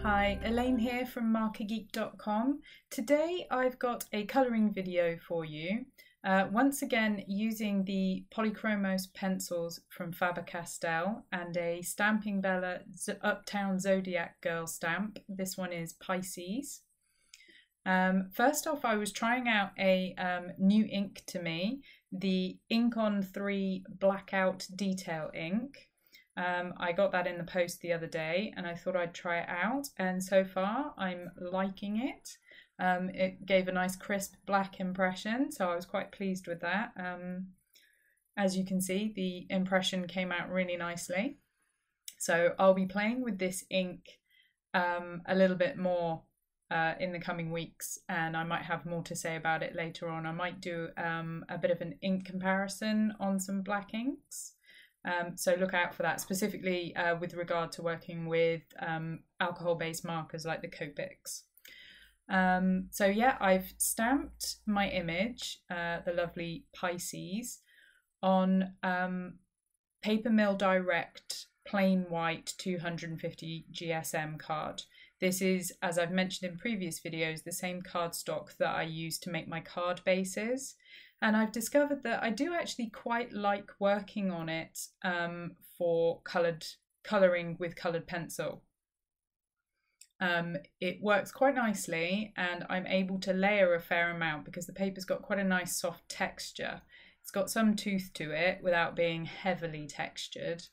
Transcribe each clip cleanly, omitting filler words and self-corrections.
Hi, Elaine here from markergeek.com. Today I've got a colouring video for you, once again using the Polychromos pencils from Faber-Castell and a Stamping Bella Uptown Zodiac girl stamp. This one is Pisces. First off, I was trying out a new ink to me, the Ink on 3 Blackout Detail ink. I got that in the post the other day and I thought I'd try it out, and so far I'm liking it. It gave a nice crisp black impression, so I was quite pleased with that. As you can see, the impression came out really nicely. So I'll be playing with this ink a little bit more in the coming weeks, and I might have more to say about it later on. I might do a bit of an ink comparison on some black inks. So look out for that, specifically with regard to working with alcohol-based markers like the Copics. So yeah, I've stamped my image, the lovely Pisces, on Paper Mill Direct plain white 250 GSM card. This is, as I've mentioned in previous videos, the same cardstock that I use to make my card bases. And I've discovered that I do actually quite like working on it for colouring with coloured pencil. It works quite nicely, and I'm able to layer a fair amount because the paper's got quite a nice soft texture. It's got some tooth to it without being heavily textured,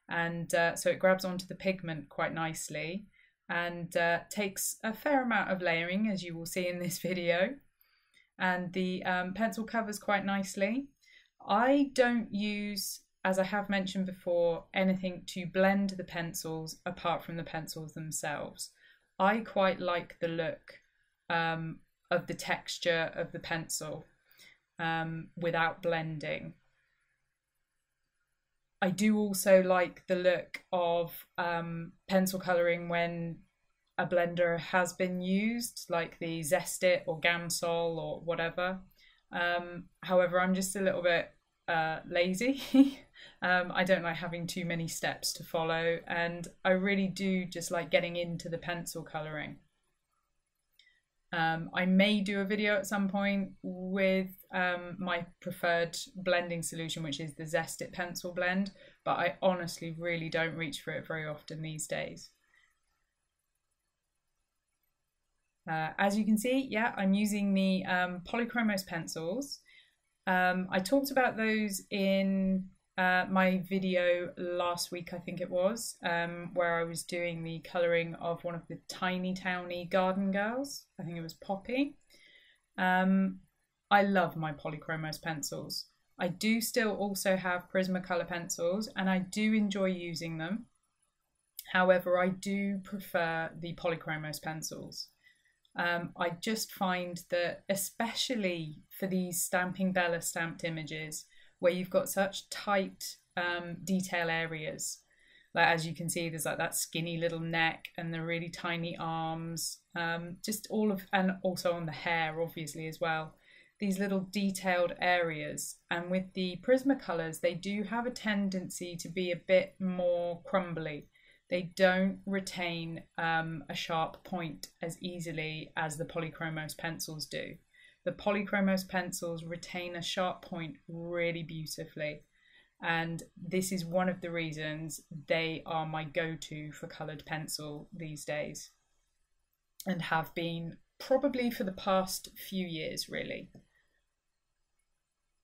and so it grabs onto the pigment quite nicely and takes a fair amount of layering, as you will see in this video. And the pencil covers quite nicely. I don't use, as I have mentioned before, anything to blend the pencils apart from the pencils themselves. I quite like the look of the texture of the pencil without blending. I do also like the look of pencil colouring when a blender has been used, like the Zest-It or Gamsol or whatever. However, I'm just a little bit lazy. I don't like having too many steps to follow, and I really do just like getting into the pencil colouring. I may do a video at some point with my preferred blending solution, which is the Zest-It pencil blend, but I honestly really don't reach for it very often these days. As you can see, yeah, I'm using the Polychromos pencils. I talked about those in my video last week, I think it was, where I was doing the colouring of one of the tiny towny garden girls. I think it was Poppy. I love my Polychromos pencils. I do still also have Prismacolor pencils, and I do enjoy using them. However, I do prefer the Polychromos pencils. I just find that, especially for these Stamping Bella stamped images, where you've got such tight detail areas, like as you can see, there's like that skinny little neck and the really tiny arms, just all of, and also on the hair obviously as well, these little detailed areas. And with the Prismacolors, they do have a tendency to be a bit more crumbly. They don't retain a sharp point as easily as the Polychromos pencils do. The Polychromos pencils retain a sharp point really beautifully, and this is one of the reasons they are my go-to for coloured pencil these days, and have been probably for the past few years really.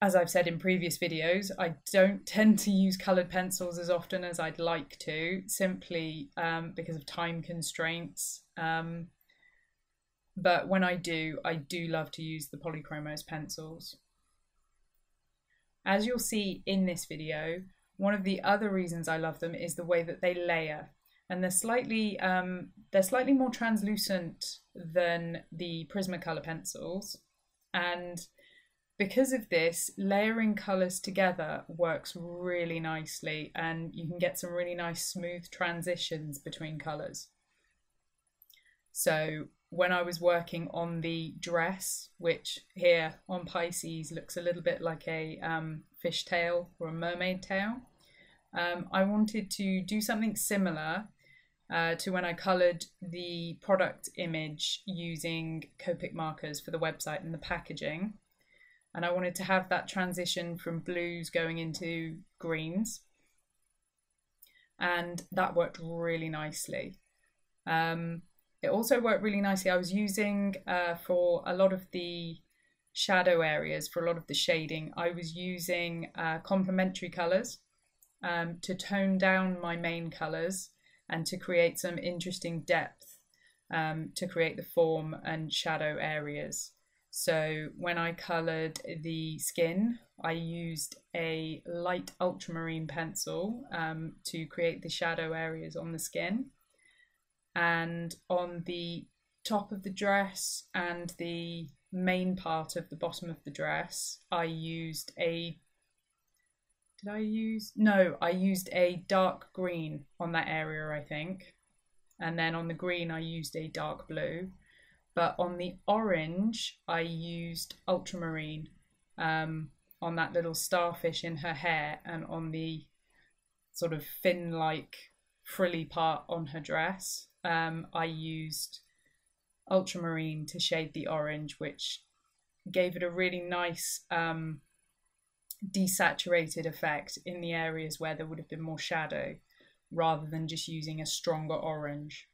As I've said in previous videos, I don't tend to use coloured pencils as often as I'd like to, simply because of time constraints. But when I do love to use the Polychromos pencils. As you'll see in this video, one of the other reasons I love them is the way that they layer. And they're slightly more translucent than the Prismacolor pencils, and because of this, layering colours together works really nicely, and you can get some really nice smooth transitions between colours. So when I was working on the dress, which here on Pisces looks a little bit like a fishtail or a mermaid tail, I wanted to do something similar to when I coloured the product image using Copic markers for the website and the packaging. And I wanted to have that transition from blues going into greens. And that worked really nicely. It also worked really nicely. I was using, for a lot of the shadow areas, for a lot of the shading, I was using complementary colours to tone down my main colours and to create some interesting depth to create the form and shadow areas. So when I coloured the skin, I used a light ultramarine pencil to create the shadow areas on the skin. And on the top of the dress and the main part of the bottom of the dress, I used a I used a dark green on that area, I think. And then on the green, I used a dark blue. But on the orange, I used ultramarine on that little starfish in her hair, and on the sort of fin-like frilly part on her dress, I used ultramarine to shade the orange, which gave it a really nice desaturated effect in the areas where there would have been more shadow, rather than just using a stronger orange.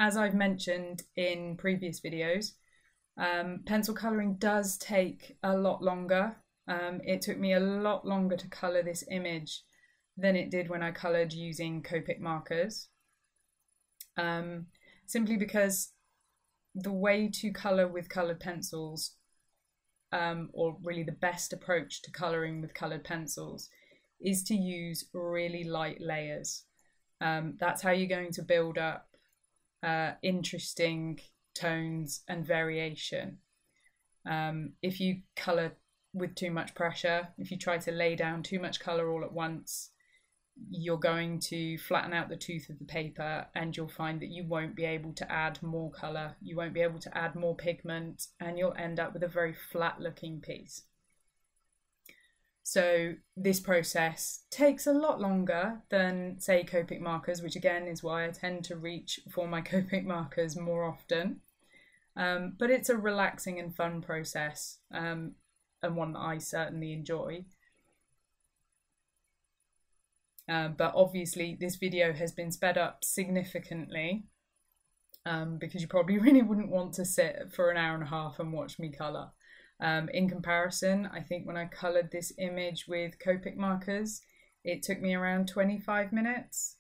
As I've mentioned in previous videos, pencil colouring does take a lot longer. It took me a lot longer to colour this image than it did when I coloured using Copic markers, simply because the way to colour with coloured pencils, or really the best approach to colouring with coloured pencils, is to use really light layers. That's how you're going to build up interesting tones and variation. If you colour with too much pressure, if you try to lay down too much colour all at once, you're going to flatten out the tooth of the paper, and you'll find that you won't be able to add more colour, you won't be able to add more pigment, and you'll end up with a very flat looking piece. So this process takes a lot longer than, say, Copic markers, which again is why I tend to reach for my Copic markers more often. But it's a relaxing and fun process, and one that I certainly enjoy. But obviously this video has been sped up significantly, because you probably really wouldn't want to sit for an hour and a half and watch me colour. In comparison, I think when I coloured this image with Copic markers, it took me around 25 minutes.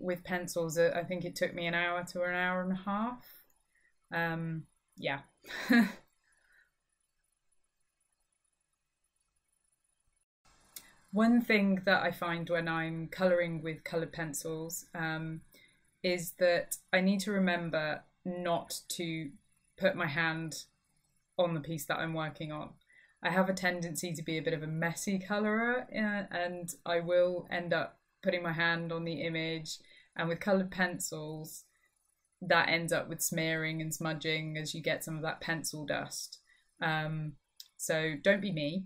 With pencils, I think it took me an hour to an hour and a half. Yeah. One thing that I find when I'm colouring with coloured pencils is that I need to remember not to put my hand on the piece that I'm working on. I have a tendency to be a bit of a messy colourer, and I will end up putting my hand on the image, and with coloured pencils that ends up with smearing and smudging as you get some of that pencil dust. So don't be me.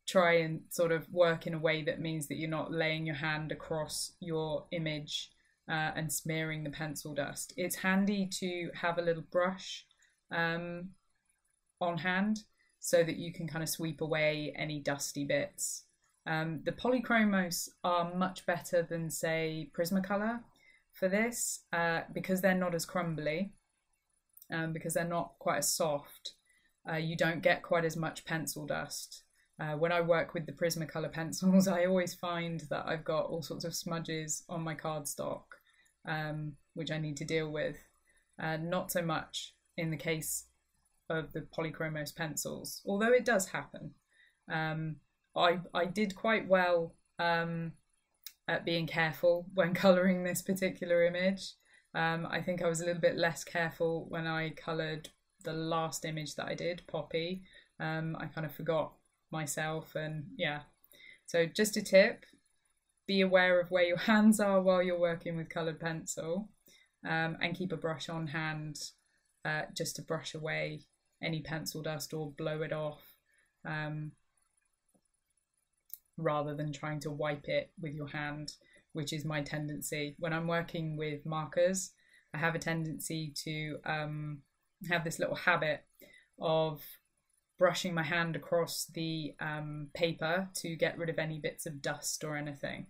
Try and sort of work in a way that means that you're not laying your hand across your image and smearing the pencil dust. It's handy to have a little brush on hand so that you can kind of sweep away any dusty bits. The Polychromos are much better than, say, Prismacolor for this, because they're not as crumbly, because they're not quite as soft. You don't get quite as much pencil dust. When I work with the Prismacolor pencils, I always find that I've got all sorts of smudges on my cardstock, which I need to deal with. Not so much in the case of the Polychromos pencils, although it does happen. I did quite well at being careful when colouring this particular image. I think I was a little bit less careful when I coloured the last image that I did, Poppy. I kind of forgot myself, and yeah. So just a tip, be aware of where your hands are while you're working with coloured pencil, and keep a brush on hand just to brush away any pencil dust or blow it off. rather than trying to wipe it with your hand, which is my tendency. When I'm working with markers, I have a tendency to have this little habit of brushing my hand across the paper to get rid of any bits of dust or anything,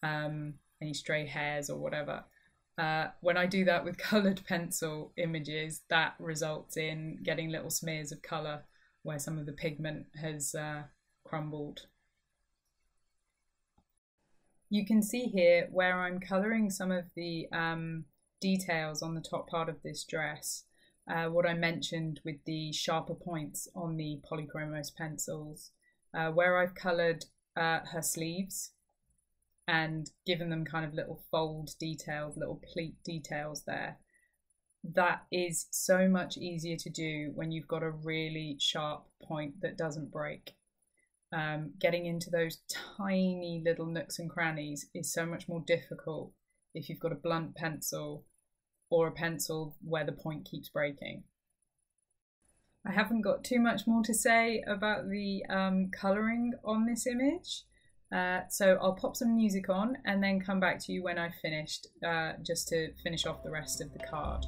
any stray hairs or whatever. When I do that with coloured pencil images, that results in getting little smears of colour where some of the pigment has crumbled. You can see here where I'm colouring some of the details on the top part of this dress, what I mentioned with the sharper points on the Polychromos pencils, where I've coloured her sleeves and given them kind of little fold details, little pleat details there. That is so much easier to do when you've got a really sharp point that doesn't break. Getting into those tiny little nooks and crannies is so much more difficult if you've got a blunt pencil or a pencil where the point keeps breaking. I haven't got too much more to say about the colouring on this image, so I'll pop some music on and then come back to you when I've finished, just to finish off the rest of the card.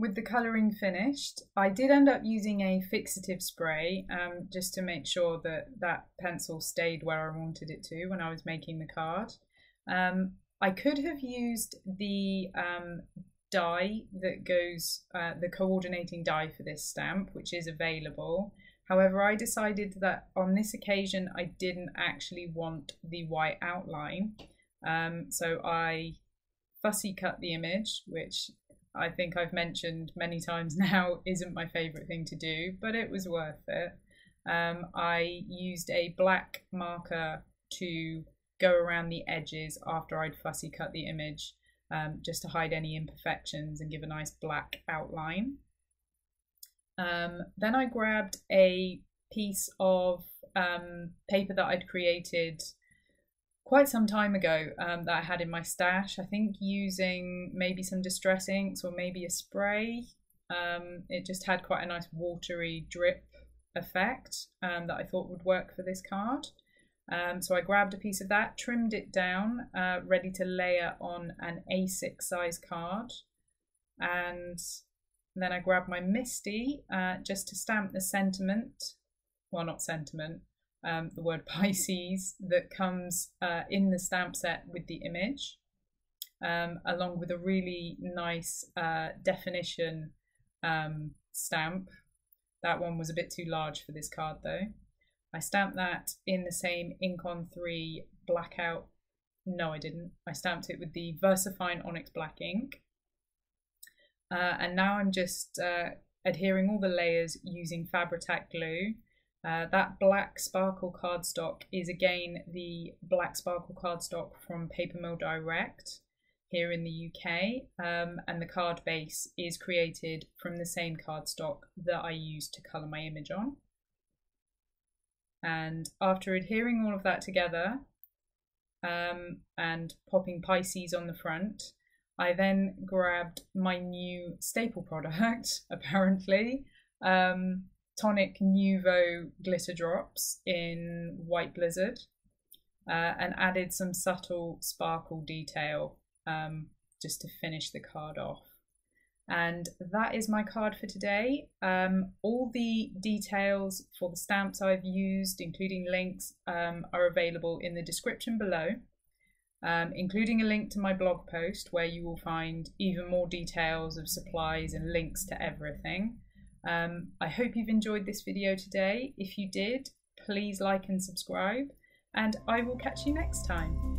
with the colouring finished, I did end up using a fixative spray just to make sure that that pencil stayed where I wanted it to when I was making the card. I could have used the die that goes, the coordinating die for this stamp, which is available. However, I decided that on this occasion I didn't actually want the white outline, so I fussy cut the image, which I think I've mentioned many times now isn't my favourite thing to do, but it was worth it. I used a black marker to go around the edges after I'd fussy cut the image, just to hide any imperfections and give a nice black outline. Then I grabbed a piece of paper that I'd created quite some time ago that I had in my stash, I think using maybe some distress inks or maybe a spray. It just had quite a nice watery drip effect that I thought would work for this card. So I grabbed a piece of that, trimmed it down, ready to layer on an A6 size card, and then I grabbed my Misty just to stamp the sentiment, well, not sentiment, the word Pisces that comes in the stamp set with the image, along with a really nice definition stamp. That one was a bit too large for this card though. I stamped that in the same Ink on 3 blackout. No, I didn't. I stamped it with the VersaFine Onyx Black ink. And now I'm just adhering all the layers using Fabri-Tac glue. That black sparkle cardstock is again the black sparkle cardstock from Paper Mill Direct here in the UK, and the card base is created from the same cardstock that I used to colour my image on. And after adhering all of that together and popping Pisces on the front, I then grabbed my new staple product, apparently, Tonic Nuvo glitter drops in White Blizzard, and added some subtle sparkle detail just to finish the card off. And that is my card for today. All the details for the stamps I've used, including links, are available in the description below, including a link to my blog post where you will find even more details of supplies and links to everything. I hope you've enjoyed this video today. If you did, please like and subscribe, and I will catch you next time.